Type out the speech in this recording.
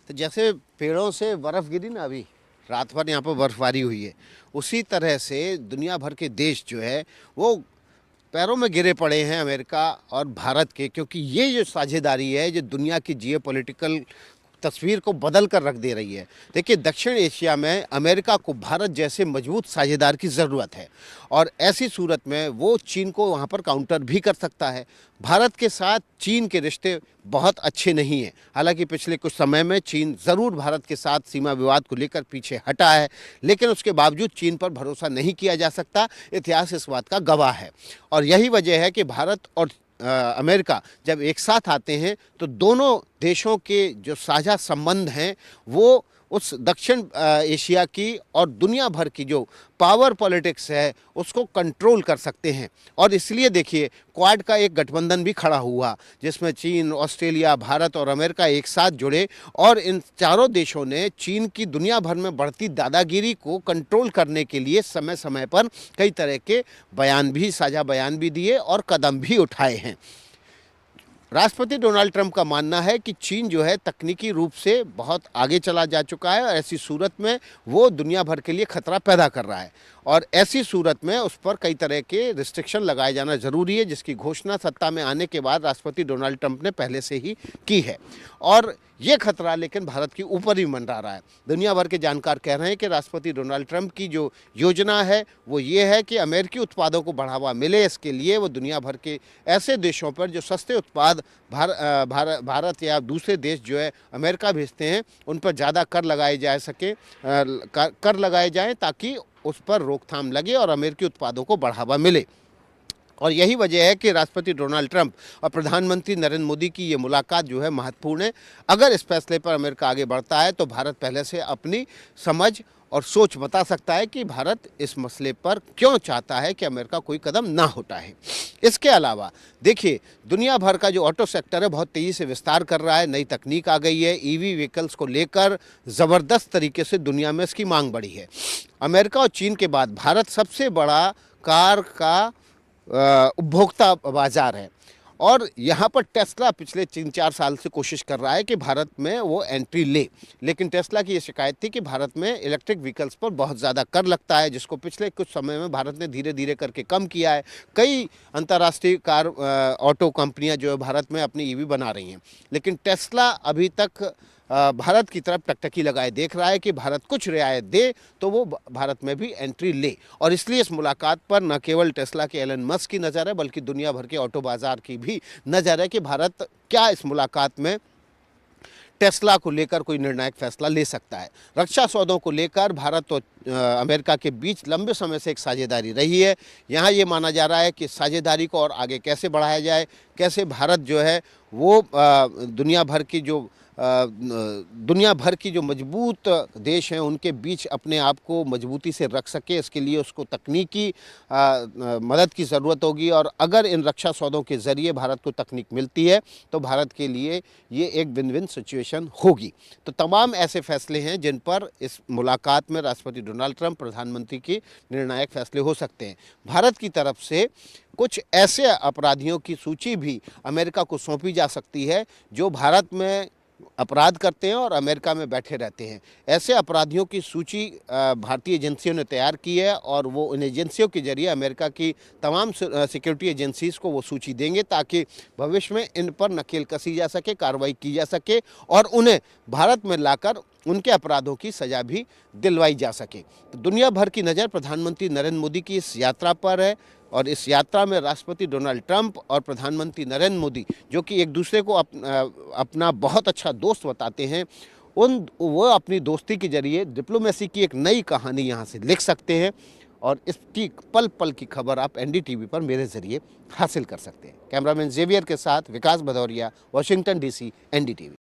तो जैसे पेड़ों से बर्फ़ गिरी ना अभी, रात भर यहाँ पर बर्फ़बारी हुई है, उसी तरह से दुनिया भर के देश जो है वो पैरों में गिरे पड़े हैं अमेरिका और भारत के, क्योंकि ये जो साझेदारी है जो दुनिया की जियोपॉलिटिकल तस्वीर को बदल कर रख दे रही है। देखिए, दक्षिण एशिया में अमेरिका को भारत जैसे मजबूत साझेदार की ज़रूरत है और ऐसी सूरत में वो चीन को वहाँ पर काउंटर भी कर सकता है। भारत के साथ चीन के रिश्ते बहुत अच्छे नहीं हैं। हालांकि पिछले कुछ समय में चीन ज़रूर भारत के साथ सीमा विवाद को लेकर पीछे हटा है, लेकिन उसके बावजूद चीन पर भरोसा नहीं किया जा सकता। इतिहास इस बात का गवाह है और यही वजह है कि भारत और अमेरिका जब एक साथ आते हैं तो दोनों देशों के जो साझा संबंध हैं वो उस दक्षिण एशिया की और दुनिया भर की जो पावर पॉलिटिक्स है उसको कंट्रोल कर सकते हैं। और इसलिए देखिए, क्वाड का एक गठबंधन भी खड़ा हुआ जिसमें चीन, ऑस्ट्रेलिया, भारत और अमेरिका एक साथ जुड़े और इन चारों देशों ने चीन की दुनिया भर में बढ़ती दादागिरी को कंट्रोल करने के लिए समय समय पर कई तरह के साझा बयान भी दिए और कदम भी उठाए हैं। राष्ट्रपति डोनाल्ड ट्रंप का मानना है कि चीन जो है तकनीकी रूप से बहुत आगे चला जा चुका है और ऐसी सूरत में वो दुनिया भर के लिए खतरा पैदा कर रहा है और ऐसी सूरत में उस पर कई तरह के रिस्ट्रिक्शन लगाए जाना ज़रूरी है, जिसकी घोषणा सत्ता में आने के बाद राष्ट्रपति डोनाल्ड ट्रंप ने पहले से ही की है। और ये खतरा लेकिन भारत के ऊपर ही मंडरा रहा है। दुनिया भर के जानकार कह रहे हैं कि राष्ट्रपति डोनाल्ड ट्रंप की जो योजना है वो ये है कि अमेरिकी उत्पादों को बढ़ावा मिले, इसके लिए वो दुनिया भर के ऐसे देशों पर जो सस्ते उत्पाद भारत या दूसरे देश जो है अमेरिका भेजते हैं उन पर ज़्यादा कर लगाए जाएँ ताकि उस पर रोकथाम लगे और अमेरिकी उत्पादों को बढ़ावा मिले। और यही वजह है कि राष्ट्रपति डोनाल्ड ट्रंप और प्रधानमंत्री नरेंद्र मोदी की ये मुलाकात जो है महत्वपूर्ण है। अगर इस फैसले पर अमेरिका आगे बढ़ता है तो भारत पहले से अपनी समझ और सोच बता सकता है कि भारत इस मसले पर क्यों चाहता है कि अमेरिका कोई कदम ना उठाए। इसके अलावा देखिए, दुनिया भर का जो ऑटो सेक्टर है बहुत तेज़ी से विस्तार कर रहा है। नई तकनीक आ गई है, ईवी व्हीकल्स को लेकर ज़बरदस्त तरीके से दुनिया में इसकी मांग बढ़ी है। अमेरिका और चीन के बाद भारत सबसे बड़ा कार का उपभोक्ता बाजार है और यहाँ पर टेस्ला पिछले 3-4 साल से कोशिश कर रहा है कि भारत में वो एंट्री ले, लेकिन टेस्ला की ये शिकायत थी कि भारत में इलेक्ट्रिक व्हीकल्स पर बहुत ज़्यादा कर लगता है, जिसको पिछले कुछ समय में भारत ने धीरे धीरे करके कम किया है। कई अंतर्राष्ट्रीय कार ऑटो कंपनियां जो है भारत में अपनी ईवी बना रही हैं, लेकिन टेस्ला अभी तक भारत की तरफ टकटकी लगाए देख रहा है कि भारत कुछ रियायत दे तो वो भारत में भी एंट्री ले। और इसलिए इस मुलाकात पर न केवल टेस्ला के एलन मस्क की नज़र है बल्कि दुनिया भर के ऑटो बाज़ार की भी नज़र है कि भारत क्या इस मुलाकात में टेस्ला को लेकर कोई निर्णायक फैसला ले सकता है। रक्षा सौदों को लेकर भारत और अमेरिका के बीच लंबे समय से एक साझेदारी रही है। यहाँ ये माना जा रहा है कि साझेदारी को और आगे कैसे बढ़ाया जाए, कैसे भारत जो है वो दुनिया भर की जो मजबूत देश हैं उनके बीच अपने आप को मजबूती से रख सके, इसके लिए उसको तकनीकी मदद की ज़रूरत होगी। और अगर इन रक्षा सौदों के ज़रिए भारत को तकनीक मिलती है तो भारत के लिए ये एक विन विन सिचुएशन होगी। तो तमाम ऐसे फैसले हैं जिन पर इस मुलाकात में राष्ट्रपति डोनाल्ड ट्रंप, प्रधानमंत्री के निर्णायक फैसले हो सकते हैं। भारत की तरफ से कुछ ऐसे अपराधियों की सूची भी अमेरिका को सौंपी जा सकती है जो भारत में अपराध करते हैं और अमेरिका में बैठे रहते हैं। ऐसे अपराधियों की सूची भारतीय एजेंसियों ने तैयार की है और वो उन एजेंसियों के जरिए अमेरिका की तमाम सिक्योरिटी एजेंसीज़ को वो सूची देंगे ताकि भविष्य में इन पर नकेल कसी जा सके, कार्रवाई की जा सके और उन्हें भारत में लाकर उनके अपराधों की सज़ा भी दिलवाई जा सके। तो दुनिया भर की नज़र प्रधानमंत्री नरेंद्र मोदी की इस यात्रा पर है और इस यात्रा में राष्ट्रपति डोनाल्ड ट्रंप और प्रधानमंत्री नरेंद्र मोदी, जो कि एक दूसरे को अपना बहुत अच्छा दोस्त बताते हैं, वो अपनी दोस्ती के जरिए डिप्लोमेसी की एक नई कहानी यहाँ से लिख सकते हैं और इसकी पल पल की खबर आप एनडीटीवी पर मेरे ज़रिए हासिल कर सकते हैं। कैमरामैन जेवियर के साथ विकास भदौरिया, वाशिंगटन DC, एनडीटीवी।